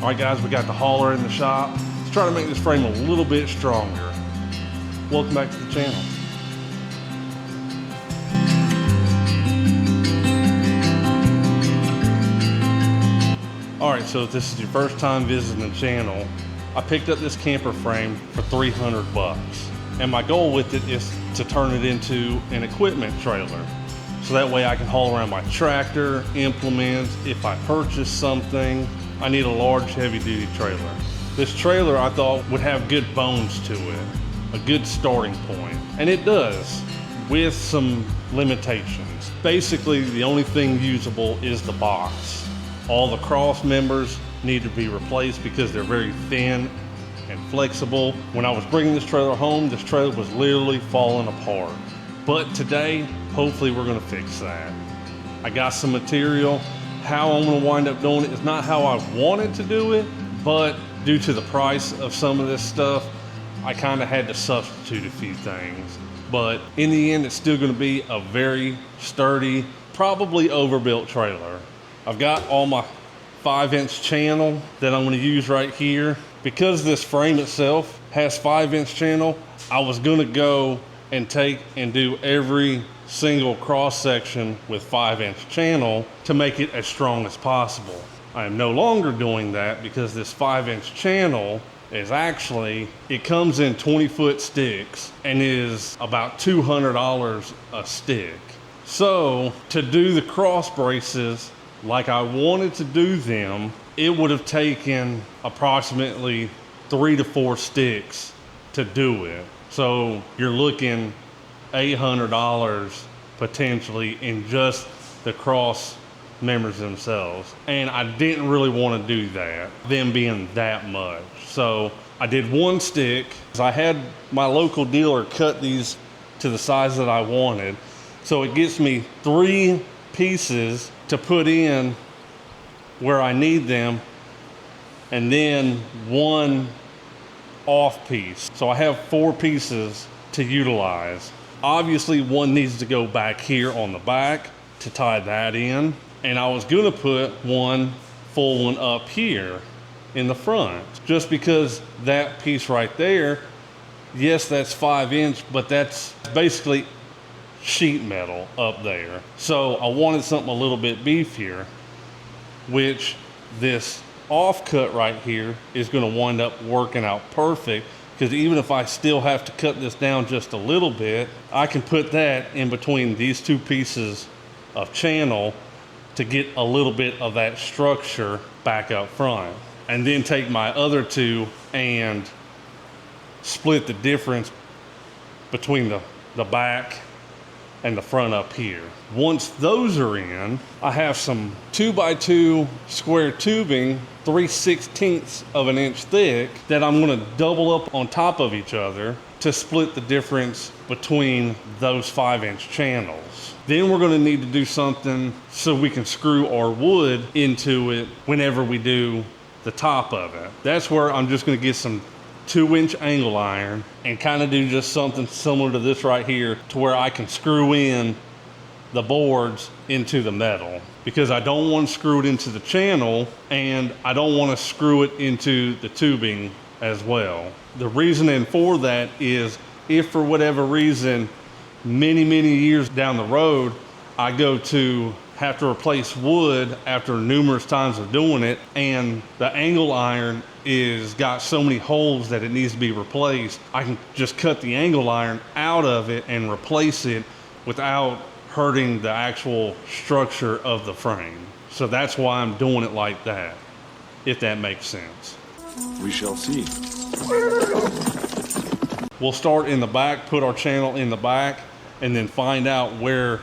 All right guys, we got the hauler in the shop. Let's try to make this frame a little bit stronger. Welcome back to the channel. All right, so if this is your first time visiting the channel, I picked up this camper frame for 300 bucks. And my goal with it is to turn it into an equipment trailer. So that way I can haul around my tractor, implements. If I purchase something, I need a large heavy duty trailer. This trailer I thought would have good bones to it, a good starting point. And it does, with some limitations. Basically, the only thing usable is the box. All the cross members need to be replaced because they're very thin and flexible. When I was bringing this trailer home, this trailer was literally falling apart. But today, hopefully we're gonna fix that. I got some material. How I'm gonna wind up doing it is not how I wanted to do it, but due to the price of some of this stuff, I kinda had to substitute a few things. But in the end, it's still gonna be a very sturdy, probably overbuilt trailer. I've got all my 5-inch channel that I'm gonna use right here. Because this frame itself has 5-inch channel, I was gonna go and take and do every single cross section with 5-inch channel to make it as strong as possible. I am no longer doing that because this 5-inch channel is actually, it comes in 20-foot sticks and is about $200 a stick. So to do the cross braces like I wanted to do them, it would have taken approximately 3 to 4 sticks to do it. So you're looking $800 potentially in just the cross members themselves. And I didn't really want to do that, them being that much. So I did 1 stick. I had my local dealer cut these to the size that I wanted. So it gets me 3 pieces to put in where I need them, and then 1 off piece. So I have 4 pieces to utilize. Obviously 1 needs to go back here on the back to tie that in. And I was gonna put 1 full one up here in the front, just because that piece right there, yes, that's 5-inch, but that's basically sheet metal up there. So I wanted something a little bit beefier, which this offcut right here is going to wind up working out perfect, because even if I still have to cut this down just a little bit, I can put that in between these 2 pieces of channel to get a little bit of that structure back up front, and then take my other 2 and split the difference between the back and the front up here. Once those are in, I have some 2x2 square tubing, 3/16 of an inch thick, that I'm gonna double up on top of each other to split the difference between those 5-inch channels. Then we're gonna need to do something so we can screw our wood into it whenever we do the top of it. That's where I'm just gonna get some 2-inch angle iron and kind of do just something similar to this right here, to where I can screw in the boards into the metal, because I don't want to screw it into the channel and I don't want to screw it into the tubing as well. The reasoning for that is, if for whatever reason many years down the road I go to have to replace wood after numerous times of doing it, and the angle iron is got so many holes that it needs to be replaced, I can just cut the angle iron out of it and replace it without hurting the actual structure of the frame. So that's why I'm doing it like that, if that makes sense. We shall see. We'll start in the back, put our channel in the back, and then find out where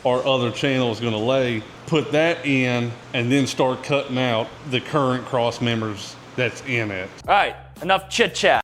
our other channel is gonna lay, put that in, and then start cutting out the current cross members that's in it. All right, enough chit chat.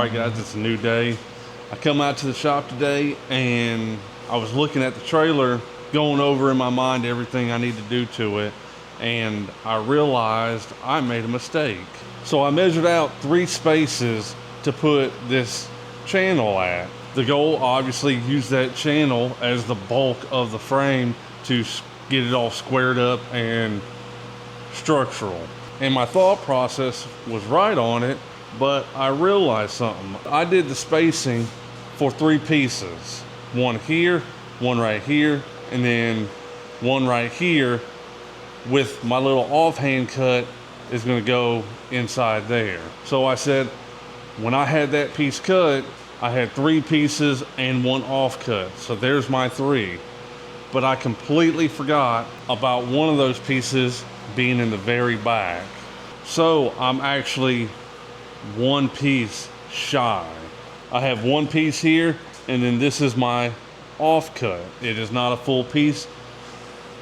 All right guys, it's a new day. I come out to the shop today and I was looking at the trailer, going over in my mind everything I need to do to it, and I realized I made a mistake. So I measured out 3 spaces to put this channel at. The goal, obviously, use that channel as the bulk of the frame to get it all squared up and structural. And my thought process was right on it, but I realized something. I did the spacing for 3 pieces. One here, one right here, and then one right here, with my little offhand cut is gonna go inside there. So I said, when I had that piece cut, I had 3 pieces and 1 offcut. So there's my 3. But I completely forgot about one of those pieces being in the very back. So I'm actually 1 piece shy. I have 1 piece here, and then this is my offcut. It is not a full piece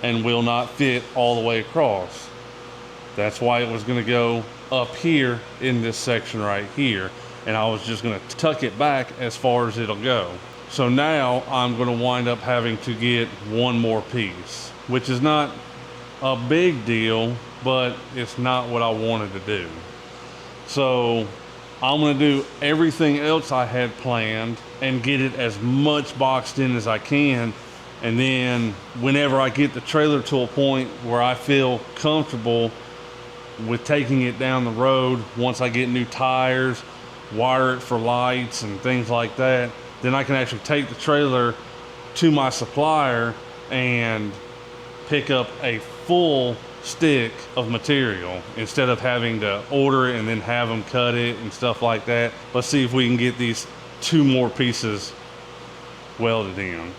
and will not fit all the way across. That's why it was gonna go up here in this section right here, and I was just gonna tuck it back as far as it'll go. So now I'm gonna wind up having to get 1 more piece, which is not a big deal, but it's not what I wanted to do. So I'm gonna do everything else I had planned and get it as much boxed in as I can. And then whenever I get the trailer to a point where I feel comfortable with taking it down the road, once I get new tires, wire it for lights and things like that, then I can actually take the trailer to my supplier and pick up a full stick of material instead of having to order it and then have them cut it and stuff like that. Let's see if we can get these 2 more pieces welded in.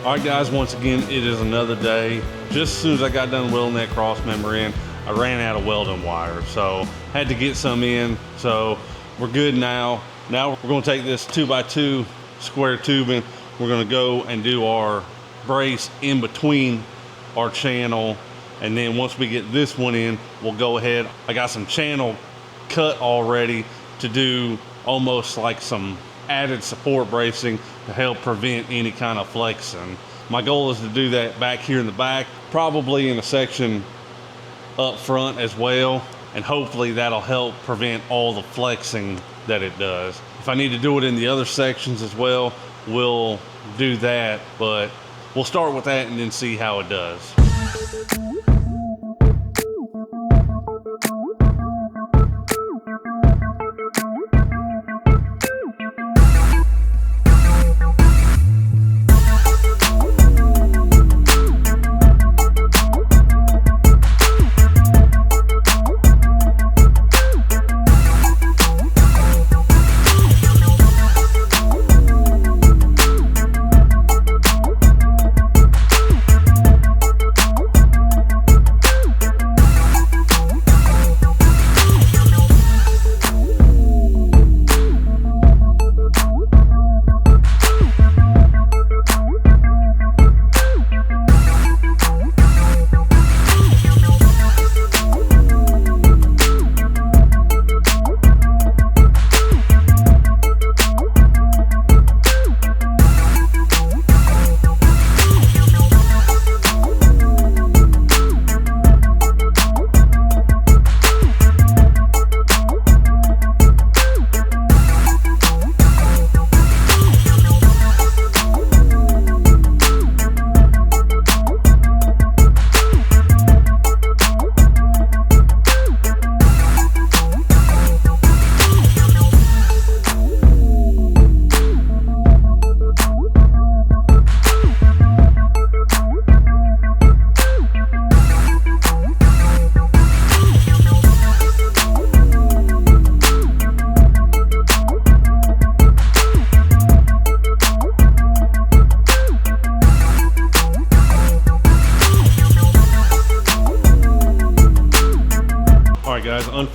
Alright guys, once again, it is another day. Just as soon as I got done welding that cross member in, I ran out of welding wire. So had to get some in, so we're good now. Now we're gonna take this 2x2 square tubing. We're gonna go and do our brace in between our channel. And then once we get this one in, we'll go ahead. I got some channel cut already to do almost like some added support bracing to help prevent any kind of flexing. My goal is to do that back here in the back, probably in a section up front as well, and hopefully that'll help prevent all the flexing that it does. If I need to do it in the other sections as well, we'll do that, but we'll start with that and then see how it does.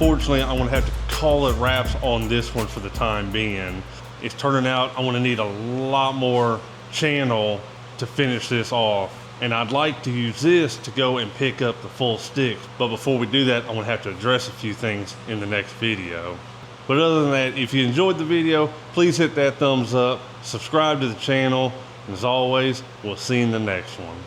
unfortunately, I'm gonna have to call it wraps on this one for the time being. It's turning out I'm gonna need a lot more channel to finish this off. And I'd like to use this to go and pick up the full sticks. But before we do that, I'm gonna have to address a few things in the next video. But other than that, if you enjoyed the video, please hit that thumbs up, subscribe to the channel, and as always, we'll see you in the next one.